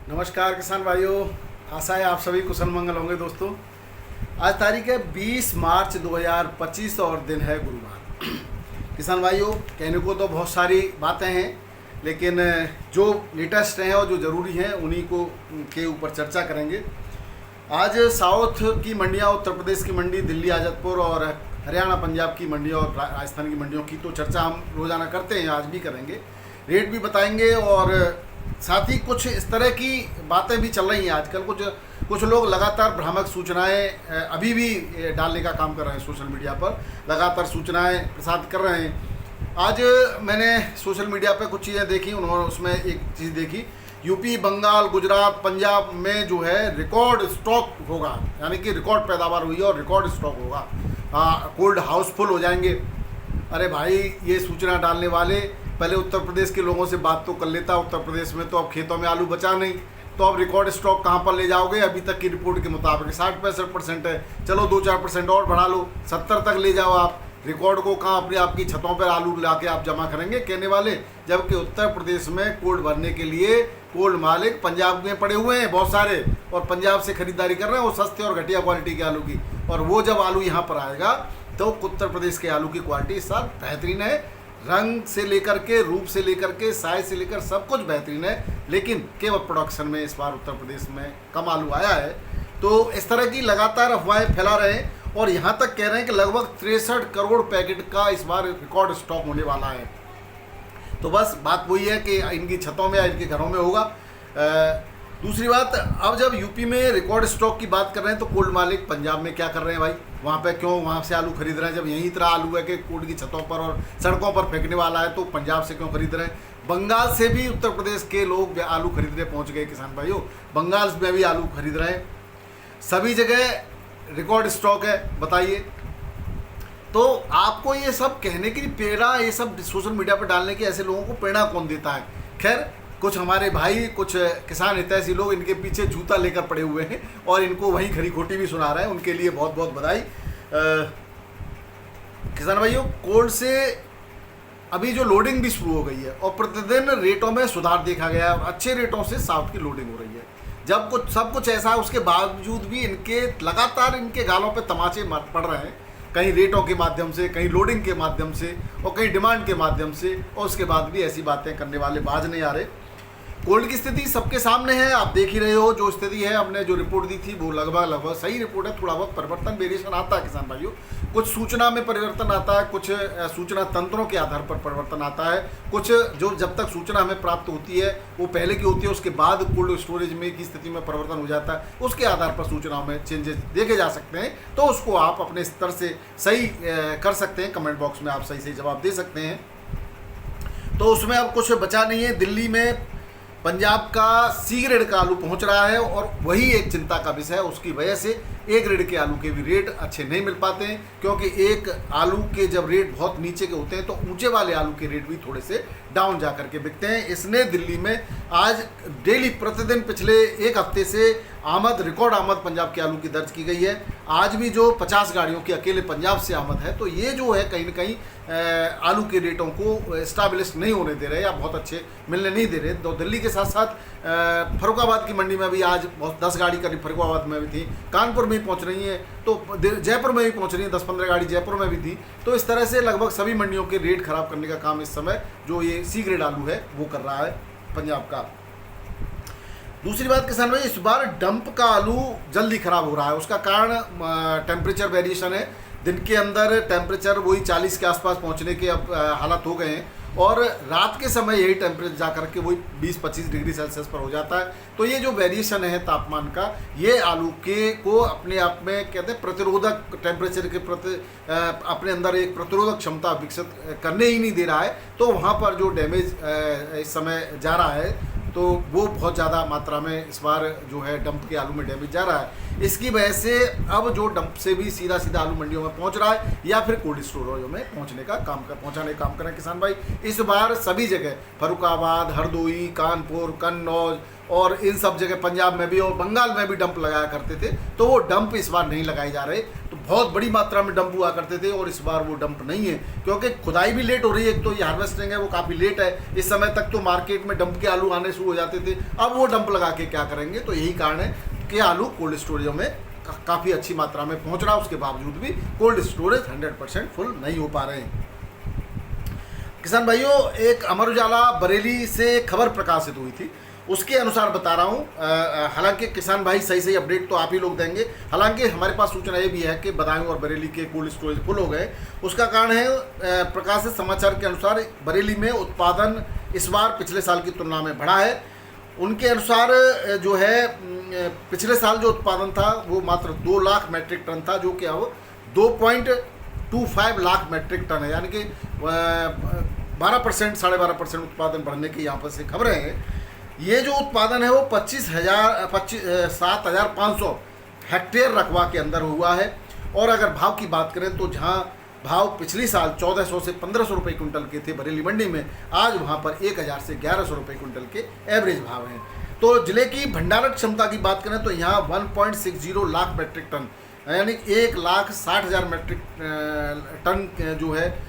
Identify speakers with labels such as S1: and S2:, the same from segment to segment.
S1: नमस्कार किसान भाइयों, आशा है आप सभी कुशल मंगल होंगे। दोस्तों, आज तारीख है 20 मार्च 2025 और दिन है गुरुवार। किसान भाइयों, कहने को तो बहुत सारी बातें हैं, लेकिन जो लेटेस्ट हैं और जो ज़रूरी हैं उन्हीं को के ऊपर चर्चा करेंगे। आज साउथ की मंडियां, उत्तर प्रदेश की मंडी, दिल्ली आजतपुर और हरियाणा पंजाब की मंडियों और राजस्थान की मंडियों की तो चर्चा हम रोज़ाना करते हैं, आज भी करेंगे। रेट भी बताएंगे और साथ ही कुछ इस तरह की बातें भी चल रही हैं आजकल। कुछ लोग लगातार भ्रामक सूचनाएं अभी भी डालने का काम कर रहे हैं, सोशल मीडिया पर लगातार सूचनाएं प्रसारित कर रहे हैं। आज मैंने सोशल मीडिया पर कुछ चीज़ें देखी, उन्होंने उसमें एक चीज़ देखी, यूपी, बंगाल, गुजरात, पंजाब में जो है रिकॉर्ड स्टॉक होगा, यानी कि रिकॉर्ड पैदावार हुई है और रिकॉर्ड स्टॉक होगा। कोल्ड हाउसफुल हो जाएंगे। अरे भाई, ये सूचना डालने वाले पहले उत्तर प्रदेश के लोगों से बात तो कर लेता। उत्तर प्रदेश में तो अब खेतों में आलू बचा नहीं, तो अब रिकॉर्ड स्टॉक कहाँ पर ले जाओगे? अभी तक की रिपोर्ट के मुताबिक 60-65% है, चलो 2-4% और बढ़ा लो, 70 तक ले जाओ। आप रिकॉर्ड को कहाँ अपनी आपकी छतों पर आलू ला के आप जमा करेंगे कहने वाले? जबकि उत्तर प्रदेश में कोल्ड भरने के लिए कोल्ड मालिक पंजाब में पड़े हुए हैं बहुत सारे, और पंजाब से खरीदारी कर रहे हैं वो सस्ते और घटिया क्वालिटी के आलू की। और वो जब आलू यहाँ पर आएगा तो उत्तर प्रदेश के आलू की क्वालिटी इस साल बेहतरीन है, रंग से लेकर के, रूप से लेकर के, साइज से लेकर सब कुछ बेहतरीन है। लेकिन केवल प्रोडक्शन में इस बार उत्तर प्रदेश में कम आलू आया है। तो इस तरह की लगातार अफवाहें फैला रहे हैं और यहाँ तक कह रहे हैं कि लगभग 63 करोड़ पैकेट का इस बार रिकॉर्ड स्टॉक होने वाला है। तो बस बात वही है कि इनकी छतों में या इनके घरों में होगा। दूसरी बात, अब जब यूपी में रिकॉर्ड स्टॉक की बात कर रहे हैं तो कोल्ड मालिक पंजाब में क्या कर रहे हैं भाई? वहाँ पे क्यों वहाँ से आलू खरीद रहे हैं? जब यही तरह आलू है कि कोल्ड की छतों पर और सड़कों पर फेंकने वाला है, तो पंजाब से क्यों खरीद रहे हैं? बंगाल से भी उत्तर प्रदेश के लोग आलू खरीदने पहुँच गए किसान भाइयों, बंगाल में भी आलू खरीद रहे हैं। सभी जगह रिकॉर्ड स्टॉक है, बताइए। तो आपको ये सब कहने की प्रेरणा, ये सब सोशल मीडिया पर डालने की ऐसे लोगों को प्रेरणा कौन देता है? खैर, कुछ हमारे भाई, कुछ किसान हितैषी लोग इनके पीछे जूता लेकर पड़े हुए हैं और इनको वहीं खरी खोटी भी सुना रहे हैं, उनके लिए बहुत बहुत बधाई। किसान भाइयों, कोल्ड से अभी जो लोडिंग भी शुरू हो गई है और प्रतिदिन रेटों में सुधार देखा गया है और अच्छे रेटों से साउथ की लोडिंग हो रही है। जब कुछ सब कुछ ऐसा है, उसके बावजूद भी इनके लगातार इनके गालों पे तमाचे पड़ रहे हैं, कहीं रेटों के माध्यम से, कहीं लोडिंग के माध्यम से और कहीं डिमांड के माध्यम से, और उसके बाद भी ऐसी बातें करने वाले बाज नहीं आ रहे। कोल्ड की स्थिति सबके सामने है, आप देख ही रहे हो जो स्थिति है। हमने जो रिपोर्ट दी थी वो लगभग सही रिपोर्ट है। थोड़ा बहुत परिवर्तन, वेरिएशन आता है किसान भाइयों, कुछ सूचना में परिवर्तन आता है, कुछ सूचना तंत्रों के आधार पर परिवर्तन आता है, कुछ जो जब तक सूचना हमें प्राप्त होती है वो पहले की होती है, उसके बाद कोल्ड स्टोरेज में की स्थिति में परिवर्तन हो जाता है, उसके आधार पर सूचनाओं में चेंजेस देखे जा सकते हैं। तो उसको आप अपने स्तर से सही कर सकते हैं, कमेंट बॉक्स में आप सही सही जवाब दे सकते हैं। तो उसमें अब कुछ बचा नहीं है। दिल्ली में पंजाब का सी ग्रेड का आलू पहुंच रहा है और वही एक चिंता का विषय है। उसकी वजह से ए ग्रेड के आलू के भी रेट अच्छे नहीं मिल पाते हैं, क्योंकि एक आलू के जब रेट बहुत नीचे के होते हैं तो ऊंचे वाले आलू के रेट भी थोड़े से डाउन जा करके बिकते हैं। इसने दिल्ली में आज डेली प्रतिदिन पिछले एक हफ्ते से आमद, रिकॉर्ड आमद पंजाब के आलू की दर्ज की गई है। आज भी जो 50 गाड़ियों की अकेले पंजाब से आमद है, तो ये जो है कहीं ना कहीं आलू के रेटों को स्टैब्लिश नहीं होने दे रहे या बहुत अच्छे मिलने नहीं दे रहे। तो दिल्ली के साथ साथ फरुखाबाद की मंडी में भी आज बहुत 10 गाड़ी करीब फरुखाबाद में भी थी, कानपुर में भी पहुंच रही हैं, तो जयपुर में भी पहुंच रही हैं, 10-15 गाड़ी जयपुर में भी थी। तो इस तरह से लगभग सभी मंडियों के रेट खराब करने का काम इस समय जो ये सी ग्रेड आलू है वो कर रहा है पंजाब का। दूसरी बात किसान भाई, इस बार डंप का आलू जल्दी खराब हो रहा है। उसका कारण टेम्परेचर वेरिएशन है। दिन के अंदर टेम्परेचर वही 40 के आसपास पहुंचने के अब हालात हो गए हैं और रात के समय यही टेम्परेचर जा करके वही 20-25 डिग्री सेल्सियस पर हो जाता है। तो ये जो वेरिएशन है तापमान का, ये आलू के को अपने आप में कहते हैं प्रतिरोधक, टेम्परेचर के प्रति अपने अंदर एक प्रतिरोधक क्षमता विकसित करने ही नहीं दे रहा है। तो वहाँ पर जो डैमेज इस समय जा रहा है, तो वो बहुत ज़्यादा मात्रा में इस बार जो है डंप के आलू में डैमेज जा रहा है। इसकी वजह से अब जो डंप से भी सीधा सीधा आलू मंडियों में पहुंच रहा है या फिर कोल्ड स्टोरेजों में पहुंचाने का काम कर रहे हैं किसान भाई। इस बार सभी जगह फरुखाबाद, हरदोई, कानपुर, कन्नौज और इन सब जगह पंजाब में भी और बंगाल में भी डंप लगाया करते थे, तो वो डंप इस बार नहीं लगाए जा रहे। तो बहुत बड़ी मात्रा में डंप हुआ करते थे और इस बार वो डंप नहीं है, क्योंकि खुदाई भी लेट हो रही है। एक तो ये हार्वेस्टिंग है वो काफ़ी लेट है। इस समय तक तो मार्केट में डंप के आलू आने शुरू हो जाते थे, अब वो डंप लगा के क्या करेंगे। तो यही कारण है कि आलू कोल्ड स्टोरेजों में काफ़ी अच्छी मात्रा में पहुंच रहा है, उसके बावजूद भी कोल्ड स्टोरेज 100% फुल नहीं हो पा रहे हैं। किसान भाइयों, एक अमर उजाला बरेली से खबर प्रकाशित हुई थी, उसके अनुसार बता रहा हूँ। हालांकि किसान भाई सही अपडेट तो आप ही लोग देंगे। हालांकि हमारे पास सूचना ये भी है कि बदायूं और बरेली के कोल्ड स्टोरेज फुल हो गए। उसका कारण है प्रकाशित समाचार के अनुसार बरेली में उत्पादन इस बार पिछले साल की तुलना में बढ़ा है। उनके अनुसार जो है पिछले साल जो उत्पादन था वो मात्र 2 लाख मेट्रिक टन था, जो कि अब 2.25 लाख मेट्रिक टन है, यानी कि 12% 12.5% उत्पादन बढ़ने की यहाँ पर से खबरें हैं। ये जो उत्पादन है वो 7,500 हेक्टेयर रकबा के अंदर हुआ है। और अगर भाव की बात करें तो जहाँ भाव पिछली साल 1400 से 1500 रुपये क्विंटल के थे बरेली मंडी में, आज वहाँ पर 1000 से 1100 रुपये क्विंटल के एवरेज भाव हैं। तो जिले की भंडारण क्षमता की बात करें तो यहाँ 1.60 लाख मेट्रिक टन, यानी 1,60,000 मेट्रिक टन जो है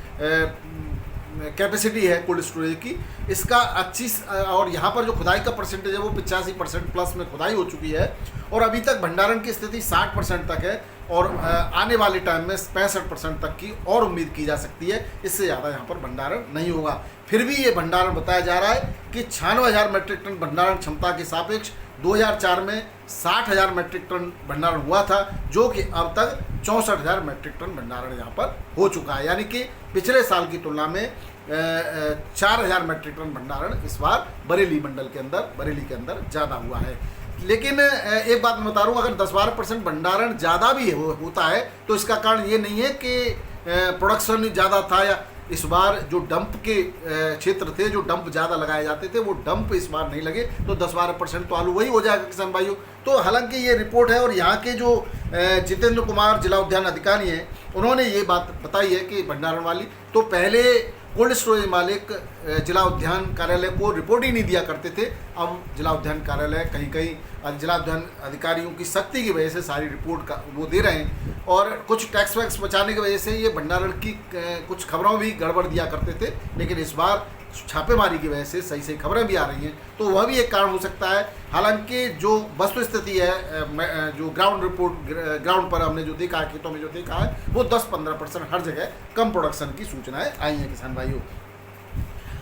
S1: कैपेसिटी है कोल्ड स्टोरेज की। इसका 25 और यहाँ पर जो खुदाई का परसेंटेज है वो 85% प्लस में खुदाई हो चुकी है और अभी तक भंडारण की स्थिति 60% तक है और आने वाले टाइम में 65% तक की और उम्मीद की जा सकती है। इससे ज़्यादा यहाँ पर भंडारण नहीं होगा। फिर भी ये भंडारण बताया जा रहा है कि 96,000 मेट्रिक टन भंडारण क्षमता के सापेक्ष 2004 में 60,000 मेट्रिक टन भंडारण हुआ था, जो कि अब तक 64,000 मेट्रिक टन भंडारण यहाँ पर हो चुका है, यानी कि पिछले साल की तुलना में 4,000 मेट्रिक टन भंडारण इस बार बरेली मंडल के अंदर, बरेली के अंदर ज़्यादा हुआ है। लेकिन एक बात मैं बता रहा हूँ, अगर 10-12% भंडारण ज़्यादा भी होता है तो इसका कारण ये नहीं है कि प्रोडक्शन ज़्यादा था, या इस बार जो डंप के क्षेत्र थे, जो डंप ज़्यादा लगाए जाते थे, वो डंप इस बार नहीं लगे, तो 10-12% तो आलू वही हो जाएगा किसान भाइयों। तो हालांकि ये रिपोर्ट है और यहाँ के जो जितेंद्र कुमार जिला उद्यान अधिकारी हैं, उन्होंने ये बात बताई है कि भंडारण वाली, तो पहले कोल्ड स्टोरेज मालिक जिला उद्यान कार्यालय को रिपोर्ट ही नहीं दिया करते थे। अब जिला उद्यान कार्यालय कहीं कहीं जिला उद्यान अधिकारियों की सख्ती की वजह से सारी रिपोर्ट का वो दे रहे हैं और कुछ टैक्स वैक्स बचाने की वजह से ये भंडारण की कुछ खबरों भी गड़बड़ दिया करते थे, लेकिन इस बार छापेमारी की वजह से सही खबरें भी आ रही हैं, तो वह भी एक कारण हो सकता है। हालांकि जो वस्तु स्थिति है, जो ग्राउंड पर हमने जो देखा है, खेतों में जो देखा है, वो 10-15% हर जगह कम प्रोडक्शन की सूचनाएं आई हैं किसान भाइयों।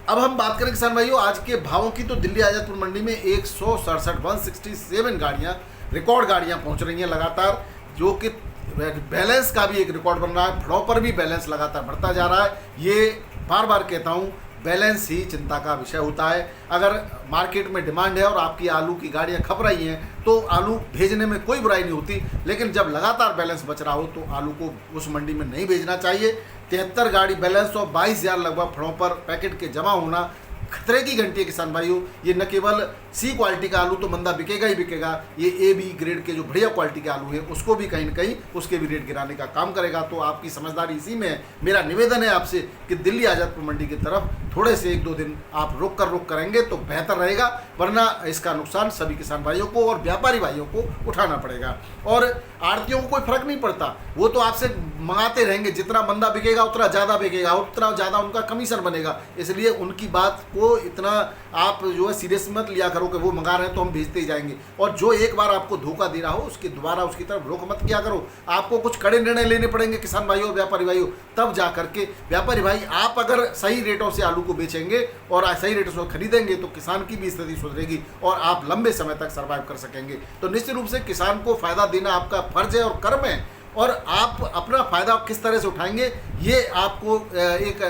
S1: अब हम बात करें किसान भाइयों आज के भावों की, तो दिल्ली आजादपुर मंडी में 167 गाड़ियाँ, रिकॉर्ड गाड़ियाँ पहुँच रही हैं लगातार, जो कि बैलेंस का भी एक रिकॉर्ड बन रहा है। फड़ों पर भी बैलेंस लगातार बढ़ता जा रहा है। ये बार बार कहता हूँ, बैलेंस ही चिंता का विषय होता है। अगर मार्केट में डिमांड है और आपकी आलू की गाड़ियां खप रही हैं तो आलू भेजने में कोई बुराई नहीं होती, लेकिन जब लगातार बैलेंस बच रहा हो तो आलू को उस मंडी में नहीं भेजना चाहिए। 73 गाड़ी बैलेंस और 22,000 लगभग फड़ों पर पैकेट के जमा होना खतरे की घंटी है किसान भाइयों। ये न केवल सी क्वालिटी का आलू तो मंदा बिकेगा ही बिकेगा, ये AB ग्रेड के जो बढ़िया क्वालिटी के आलू है उसको भी कहीं न कहीं उसके भी रेट गिराने का काम करेगा। तो आपकी समझदारी इसी में है। मेरा निवेदन है आपसे कि दिल्ली आजादपुर मंडी की तरफ थोड़े से 1-2 दिन आप रुक करेंगे तो बेहतर रहेगा, वरना इसका नुकसान सभी किसान भाइयों को और व्यापारी भाइयों को उठाना पड़ेगा। और आड़तियों को कोई फर्क नहीं पड़ता, वो तो आपसे मंगाते रहेंगे, जितना मंदा बिकेगा उतना ज़्यादा बिकेगा, उतना ज़्यादा उनका कमीशन बनेगा। इसलिए उनकी बात को इतना आप जो है सीरियस मत लिया करो कि वो मंगा रहे हैं तो हम भेजते ही जाएंगे। और जो एक बार आपको धोखा दे रहा हो उसकी दोबारा उसकी तरफ रुख मत किया करो। आपको कुछ कड़े निर्णय लेने पड़ेंगे किसान भाइयों और व्यापारी भाइयों, तब जा करके व्यापारी भाई आप अगर सही रेटों से आलू को बेचेंगे और सही रेटों से खरीदेंगे तो किसान की भी स्थिति सुधरेगी और आप लंबे समय तक सर्वाइव कर सकेंगे। तो निश्चित रूप से किसान को फायदा देना आपका फर्ज है और कर्म है, और आप अपना फायदा किस तरह से उठाएंगे ये आपको एक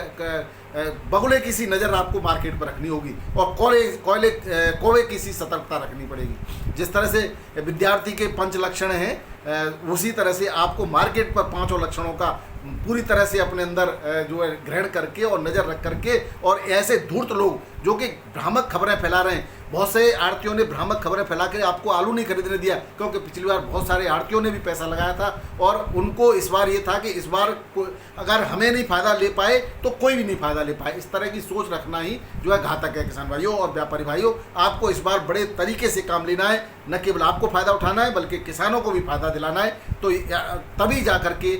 S1: बगुले की सी नज़र आपको मार्केट पर रखनी होगी और कौवे की सी सतर्कता रखनी पड़ेगी। जिस तरह से विद्यार्थी के 5 लक्षण हैं उसी तरह से आपको मार्केट पर पांचों लक्षणों का पूरी तरह से अपने अंदर जो है ग्रहण करके और नज़र रख करके, और ऐसे धूर्त लोग जो कि भ्रामक खबरें फैला रहे हैं, बहुत से आड़तियों ने भ्रामक खबरें फैला कर आपको आलू नहीं खरीदने दिया, क्योंकि पिछली बार बहुत सारे आड़तियों ने भी पैसा लगाया था और उनको इस बार ये था कि इस बार अगर हमें नहीं फ़ायदा ले पाए तो कोई भी नहीं फ़ायदा ले पाए। इस तरह की सोच रखना ही जो है घातक है। किसान भाइयों और व्यापारी भाइयों, आपको इस बार बड़े तरीके से काम लेना है, न केवल आपको फ़ायदा उठाना है बल्कि किसानों को भी फ़ायदा दिलाना है। तो तभी जा करके,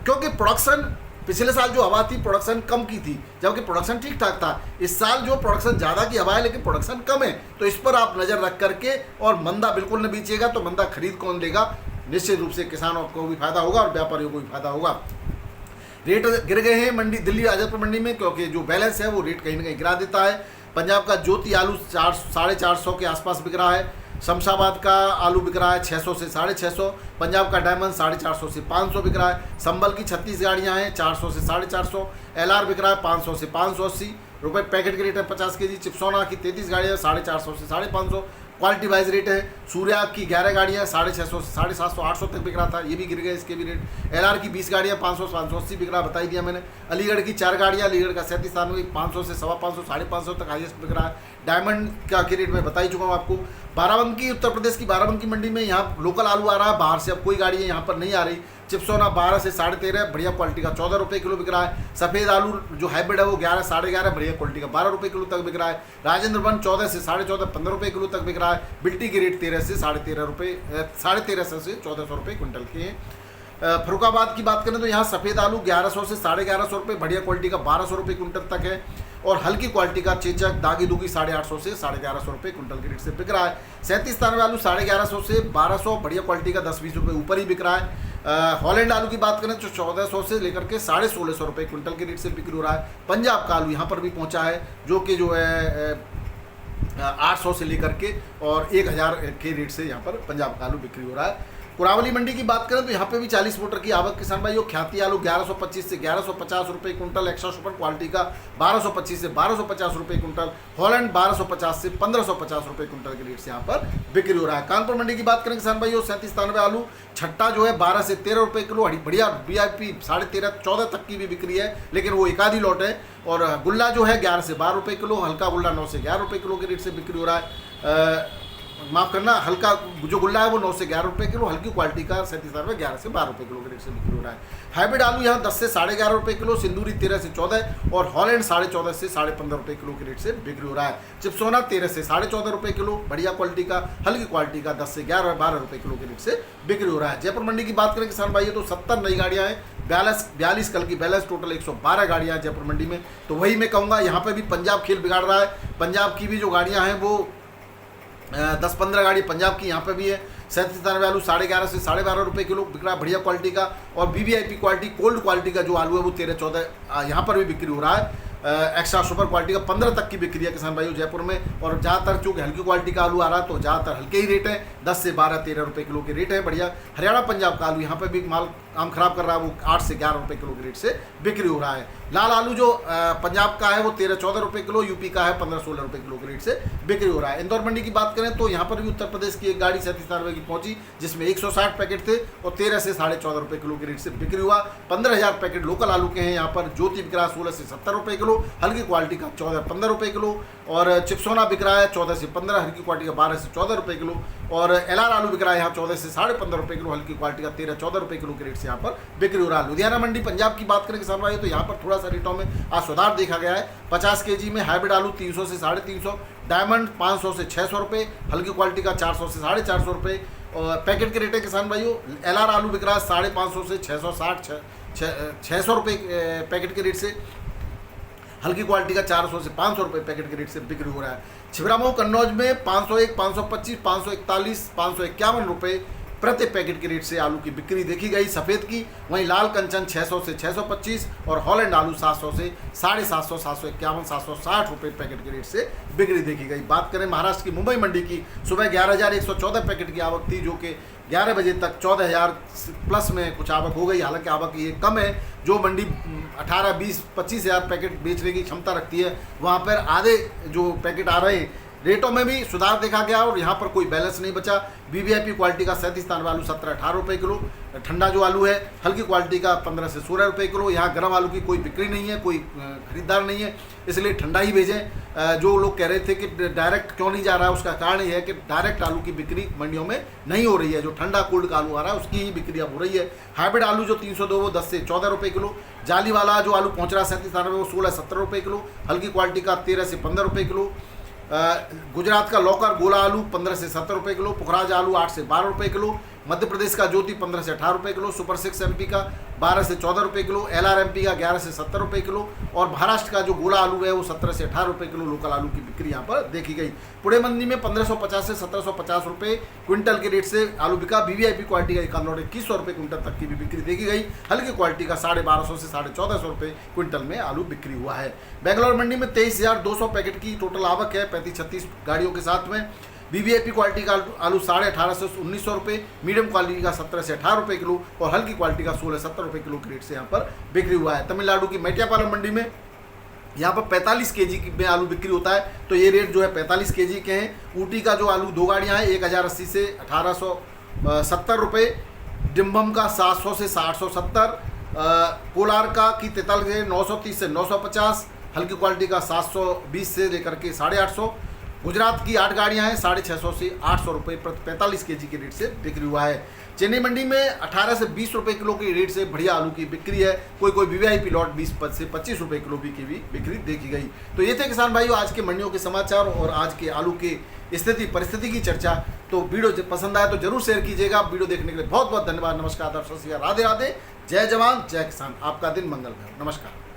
S1: क्योंकि प्रोडक्शन पिछले साल जो हवा थी प्रोडक्शन कम की थी, जबकि प्रोडक्शन ठीक ठाक था। इस साल जो प्रोडक्शन ज़्यादा की हवा है लेकिन प्रोडक्शन कम है, तो इस पर आप नज़र रख करके, और मंदा बिल्कुल न बीचेगा तो मंदा खरीद कौन लेगा? निश्चित रूप से किसानों को भी फायदा होगा और व्यापारियों को भी फायदा होगा। रेट गिर गए हैं मंडी दिल्ली आजमपुर मंडी में, क्योंकि जो बैलेंस है वो रेट कहीं ना कहीं गिरा देता है। पंजाब का ज्योति आलू 450 के आसपास बिक रहा है। शमशाबाद का आलू बिक रहा है 600 से 650। पंजाब का डायमंड 450 से 500 बिक रहा है। संबल की 36 गाड़ियाँ हैं 400 से 450। LR बिक रहा है 500 से 580 रुपये पैकेट के रेट है 50 kg। चिप्सोना की 33 गाड़ियाँ 450 से 550 क्वालिटी वाइज रेट है। सूर्या की 11 गाड़ियाँ 650 से 750 800 तक बिक रहा था, ये भी गिर गए, इसके भी रेट। LR की 20 गाड़ियाँ 500 580 बिक रहा, बताई दिया मैंने। अलीगढ़ की 4 गाड़ियाँ, अलीगढ़ का 37 500 से 550 550 तक हाईएस्ट बिक रहा है। डायमंड का की रेट मैं बता ही चुका हूँ आपको। बाराबंकी, उत्तर प्रदेश की बाराबंकी मंडी में यहाँ लोकल आलू आ रहा है, बाहर से अब कोई गाड़ी यहाँ पर नहीं आ रही। चिप्सोना 12 से 13.5 बढ़िया क्वालिटी का 14 रुपये किलो बिक रहा है। सफ़ेद आलू जो हाइब्रिड है वो 11 11.5 बढ़िया क्वालिटी का 12 रुपये किलो तक बिक रहा है। राजेंद्र वन 14 से 14.5 15 रुपये किलो तक बिक रहा है। बिल्टी की रेट 13 से 13.5 रुपये 1350 से 1400 रुपये क्विंटल के हैं। फरुखाबाद की बात करें तो यहाँ सफ़ेद आलू 1100 से 1150 रुपये बढ़िया क्वालिटी का 1200 रुपये क्विंटल तक है, और हल्की क्वालिटी का चेचक दागी दूगी 850 से 1150 रुपये क्विंटल के रेट से बिक रहा है। 37 आलू 1150 से 1200 बढ़िया क्वालिटी का 10-20 रुपये ऊपर ही बिक रहा है। हॉलैंड आलू की बात करें तो 1400 से लेकर के 1650 रुपये क्विंटल के रेट से बिक्री हो रहा है। पंजाब का आलू यहाँ पर भी पहुँचा है, जो कि जो है 800 से लेकर के और 1000 के रेट से यहाँ पर पंजाब का आलू बिक्री हो रहा है। कुरावली मंडी की बात करें तो यहाँ पे भी 40 मोटर की आवक किसान भाइयों। ख्याति आलू 1125 से 1150 रुपये कुंटल, एक्स्ट्रा सुपर क्वालिटी का 1225 से 1250 रुपये कुंटल। हॉलैंड 1250 से 1550 रुपये कुंटल के रेट से यहाँ पर बिक्री हो रहा है। कानपुर मंडी की बात करें किसान भाइयों, 37 आलू छट्टा जो है 12 से 13 रुपये किलो, बढ़िया VIP 13.5-14 तक की भी बिक्री है, लेकिन वो एक आधी लॉट है। और गुल्ला जो है 11 से 12 रुपये किलो, हल्का गुल्ला 9 से 11 रुपये किलो के रेट से बिक्री हो रहा है। माफ़ करना, हल्का जो गुल्ला है वो 9 से 11 रुपये किलो, हल्की क्वालिटी का 37 में 11 से 12 रुपये किलो के रेट से बिक्री हो रहा है। हाइब्रिड आलू यहाँ 10 से 11.5 रुपये किलो, सिंदूरी 13 से 14 और हॉलैंड 14.5 से 15.5 रुपये किलो के रेट से बिक्री हो रहा है। चिप्सोना 13 से 14.5 रुपये किलो, बढ़िया क्वालिटी का, हल्की क्वालिटी का 10 से 11-12 रुपये किलो के रेट से बिक्री हो रहा है। जयपुर मंडी की बात करें किसान भाइयों तो 70 नई गाड़ियाँ हैं, 42 कल की बैलेंस, टोटल 112 गाड़ियाँ हैं जयपुर मंडी में। तो वही मैं कहूँगा, यहाँ पर भी पंजाब खेल बिगाड़ रहा है। पंजाब की भी जो गाड़ियाँ हैं वो 10-15 गाड़ी पंजाब की यहाँ पे भी है। 37 आलू 11.5 से 12.5 रुपये किलो बिक रहा है, बढ़िया क्वालिटी का। और VVIP क्वालिटी, कोल्ड क्वालिटी का जो आलू है वो 13-14 यहाँ पर भी बिक्री हो रहा है। एक्स्ट्रा सुपर क्वालिटी का 15 तक की बिक्री है किसान भाइयों जयपुर में। और ज़्यादातर चूँकि हल्की क्वालिटी का आलू आ रहा है तो ज़्यादातर हल्के ही रेट है, 10 से 12-13 रुपये किलो के रेट है, बढ़िया। हरियाणा पंजाब का आलू यहाँ पे भी माल काम खराब कर रहा है, वो 8 से 11 रुपये किलो के रेट से बिक्री हो रहा है। लाल आलू जो पंजाब का है वो 13-14 रुपये किलो, यूपी का है 15-16 रुपये किलो के रेट से बिक्री हो रहा है। इंदौर मंडी की बात करें तो यहाँ पर भी उत्तर प्रदेश की एक गाड़ी 37 रुपये की पहुंची, जिसमें 160 पैकेट थे और 13 से 14.5 रुपये किलो के रेट से बिक्री हुआ। 15,000 पैकेट लोकल आलू के हैं यहाँ पर। ज्योति बिक रहा है 16 से 70 रुपये किलो, हल्की क्वालिटी का 14-15 रुपये किलो। और चिप्सोना बिक रहा है 14 से 15, हल्की क्वालिटी का 12 से 14 रुपये किलो। और LR आलू बिक रहा है यहाँ 14 से 15.5 रुपये किलो, हल्की क्वालिटी का 13-14 रुपये किलो के रेट से यहाँ पर बिक्री हो रहा है। लुधियाना मंडी पंजाब की बात करें किसान भाई तो यहाँ पर थोड़ा सा रेटों में आज सुधार देखा गया है। 50 kg में हाइब्रिड आलू 300 से 350, डायमंड 500 से 600 रुपये, हल्की क्वालिटी का 400 से 450 रुपये। और पैकेट के रेट है किसान भाइयों। LR आलू बिक रहा है 550 से 660 600 रुपये पैकेट के रेट से, हल्की क्वालिटी का 400 से 500 रुपये पैकेट के रेट से बिक्री हो रहा है। छिबरामऊ कन्नौज में 501, 525, 541, 551 रुपये प्रति पैकेट के रेट से आलू की बिक्री देखी गई सफ़ेद की। वहीं लाल कंचन 600 से 625 और हॉलैंड आलू 700 से 750, 751, 760 रुपये पैकेट के रेट से बिक्री देखी गई। बात करें महाराष्ट्र की मुंबई मंडी की, सुबह 11,114 पैकेट की आवक थी, जो कि 11 बजे तक 14,000 प्लस में कुछ आवक हो गई। हालांकि आवक ये कम है, जो मंडी 18, 20, 25,000 पैकेट बेचने की क्षमता रखती है वहाँ पर आधे जो पैकेट आ रहे हैं रेटों में भी सुधार देखा गया और यहाँ पर कोई बैलेंस नहीं बचा। वीवीआईपी क्वालिटी का 37 आलू 17-18 रुपये किलो, ठंडा जो आलू है हल्की क्वालिटी का 15 से 16 रुपये किलो। यहाँ गर्म आलू की कोई बिक्री नहीं है, कोई खरीदार नहीं है, इसलिए ठंडा ही भेजें। जो लोग कह रहे थे कि डायरेक्ट क्यों नहीं जा रहा है, उसका कारण ये है कि डायरेक्ट आलू की बिक्री मंडियों में नहीं हो रही है। जो ठंडा कोल्ड का आलू आ रहा है उसकी ही बिक्री अब हो रही है। हाइब्रिड आलू जो 302 वो 10 से 14 रुपये किलो, जाली वाला जो आलू पहुँच रहा है 37 वो 16-17 रुपये किलो, हल्की क्वालिटी का 13 से 15 रुपये किलो। गुजरात का लौकर गोला आलू 15 से 70 रुपये किलो, पुखराज आलू 8 से 12 रुपये किलो, मध्य प्रदेश का ज्योति 15 से 18 रुपये किलो, सुपर 6 एमपी का 12 से 14 रुपये किलो, LRMP का 11 से 70 रुपये किलो और महाराष्ट्र का जो गोला आलू है वो 17 से 18 रुपये किलो लोकल आलू की बिक्री यहाँ पर देखी गई। पुणे मंडी में 1550 से 1750 रुपये क्विंटल के रेट से आलू बिका। वीवीआईपी क्वालिटी का 2100 रुपये क्विंटल तक की भी बिक्री देखी गई। हल्की क्वालिटी का 1250 से 1450 रुपये क्विंटल में आलू बिक्री हुआ है। बेंगलोर मंडी में 23,200 पैकेट की टोटल आवक है 35-36 गाड़ियों के साथ में। वीवीआईपी क्वालिटी का आलू 18,500 से 1900 रुपये, मीडियम क्वालिटी का 17 से 18 रुपये किलो और हल्की क्वालिटी का 16-17 रुपये किलो के रेट से यहाँ पर बिक्री हुआ है। तमिलनाडु की मेटियापालम मंडी में यहाँ पर 45 केजी में आलू बिक्री होता है, तो ये रेट जो है 45 केजी के हैं। ऊटी का जो आलू 2 गाड़ियाँ हैं 1080 से 1870 रुपये, डिम्बम का 700 से 870, कोलार का की तितल के 930 से 950, हल्की क्वालिटी का 720 से लेकर के 850। गुजरात की 8 गाड़ियाँ हैं 650 से 800 रुपये प्रति 45 केजी के रेट से बिक्री हुआ है। चेन्नई मंडी में 18 से 20 रुपये किलो के रेट से बढ़िया आलू की बिक्री है। कोई वीवीआईपी लॉट 20 से 25 रुपये किलो की भी बिक्री देखी गई। तो ये थे किसान भाइयों आज के मंडियों के समाचार और आज के आलू की स्थिति परिस्थिति की चर्चा। तो वीडियो पसंद आए तो जरूर शेयर कीजिएगा। वीडियो देखने के लिए बहुत बहुत धन्यवाद। नमस्कार, राधे राधे, जय जवान जय किसान। आपका दिन मंगलमय हो। नमस्कार।